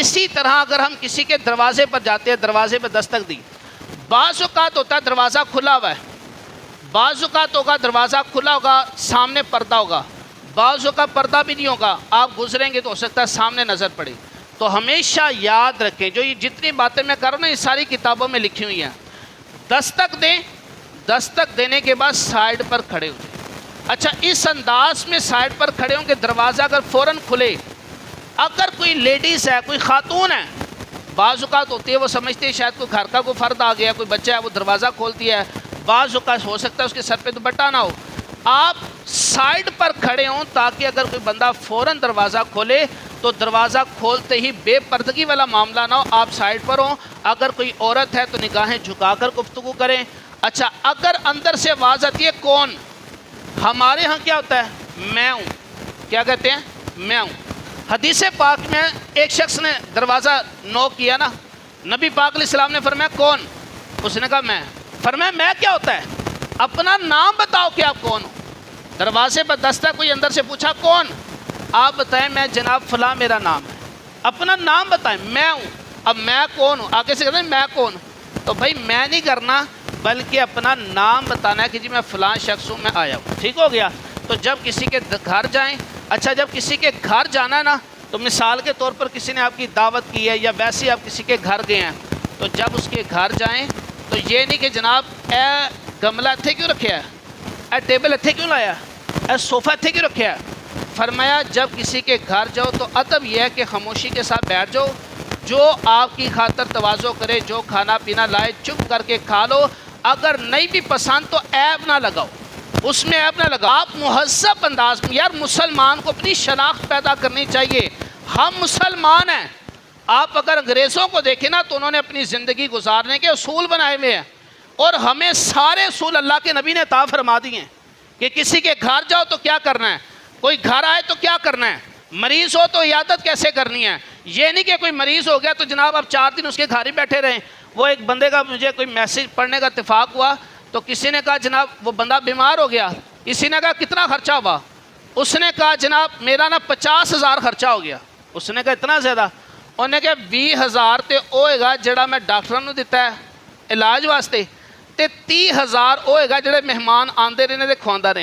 اسی طرح اگر ہم کسی کے دروازے پر جاتے ہیں، دروازے پر دستک دی، بعض اوقات ہوتا ہے دروازہ کھلا ہوا ہے، بعض اوقات ہوگا دروازہ کھلا ہوگا سامنے پردہ ہوگا، بعض اوقات پردہ بھی نہیں ہوگا، آپ گزریں گے تو ہو سکتا ہے سامنے نظر پڑے۔ تو ہمیشہ یاد رکھیں، جو یہ جتنی باتیں میں کر رہا ہوں نا یہ ساری کتابوں میں لکھی ہوئی ہیں۔ دستک دیں، دستک دینے کے بعد سائیڈ پر کھڑے ہو جائیں۔ اچھا اس انداز میں سائیڈ پر کھڑے ہوں کہ دروازہ اگر فوراً کھلے، اگر کوئی لیڈیز ہے، کوئی خاتون ہے، بعض اوقات ہوتی ہے وہ سمجھتے ہیں شاید کوئی گھر کا کوئی فرد آ گیا، کوئی بچہ ہے وہ دروازہ کھولتی ہے، بعض اوقات ہو سکتا ہے اس کے سر پہ دوپٹہ نہ ہو، آپ سائیڈ پر کھڑے ہوں تاکہ اگر کوئی بندہ فوراً دروازہ کھولے تو دروازہ کھولتے ہی بے پردگی والا معاملہ نہ ہو، آپ سائیڈ پر ہوں۔ اگر کوئی عورت ہے تو نگاہیں جھکا کر گفتگو کریں۔ اچھا اگر اندر سے آواز آتی ہے کون، ہمارے ہاں کیا ہوتا ہے میں ہوں، کیا کہتے ہیں میں ہوں۔ حدیث پاک میں ایک شخص نے دروازہ نوک کیا نا، نبی پاک علیہ السلام نے فرمایا کون، اس نے کہا میں، فرمایا میں کیا ہوتا ہے، اپنا نام بتاؤ کہ آپ کون ہو۔ دروازے پر دستک کوئی اندر سے پوچھا کون، آپ بتائیں میں جناب فلاں میرا نام ہے، اپنا نام بتائیں، میں ہوں۔ اب میں کون ہوں، آگے سے کہتے ہیں میں کون ہوں، تو بھائی میں نہیں کرنا بلکہ اپنا نام بتانا ہے کہ جی میں فلاں شخص ہوں، میں آیا ہوں، ٹھیک ہو گیا۔ تو جب کسی کے گھر جائیں، اچھا جب کسی کے گھر جانا ہے نا، تو مثال کے طور پر کسی نے آپ کی دعوت کی ہے یا ویسے آپ کسی کے گھر گئے ہیں، تو جب اس کے گھر جائیں تو یہ نہیں کہ جناب اے گملہ اتھے کیوں رکھیا ہے، اے ٹیبل اتھے کیوں لایا، اے صوفہ اتھے کیوں رکھیا ہے۔ فرمایا جب کسی کے گھر جاؤ تو ادب یہ ہے کہ خاموشی کے ساتھ بیٹھ جاؤ، جو آپ کی خاطر تواضع کرے، جو کھانا پینا لائے چپ کر کے کھا لو، اگر نہیں بھی پسند تو عیب نہ لگاؤ، اس میں عیب نہ لگاؤ، آپ مہذب انداز میں۔ یار مسلمان کو اپنی شناخت پیدا کرنی چاہیے، ہم مسلمان ہیں۔ آپ اگر انگریزوں کو دیکھیں نا تو انہوں نے اپنی زندگی گزارنے کے اصول بنائے ہوئے ہیں، اور ہمیں سارے اصول اللہ کے نبی نے عطا فرما دیے ہیں کہ کسی کے گھر جاؤ تو کیا کرنا ہے، کوئی گھر آئے تو کیا کرنا ہے، مریض ہو تو عیادت کیسے کرنی ہے۔ یہ نہیں کہ کوئی مریض ہو گیا تو جناب آپ 4 دن اس کے گھر ہی بیٹھے رہیں۔ وہ ایک بندے کا مجھے کوئی میسیج پڑھنے کا اتفاق ہوا تو کسی نے کہا جناب وہ بندہ بیمار ہو گیا، کسی نے کہا کتنا خرچہ ہوا، اس نے کہا جناب میرا نا 50,000 خرچہ ہو گیا۔ اس نے کہا اتنا زیادہ، انہوں نے کہا 20,000 تے ہوئے گا جڑا میں ڈاکٹروں نے دیتا ہے علاج واسطے، تے 30,000 ہوئے گا جڑے مہمان آندے رہنے دے کھواندا رہے۔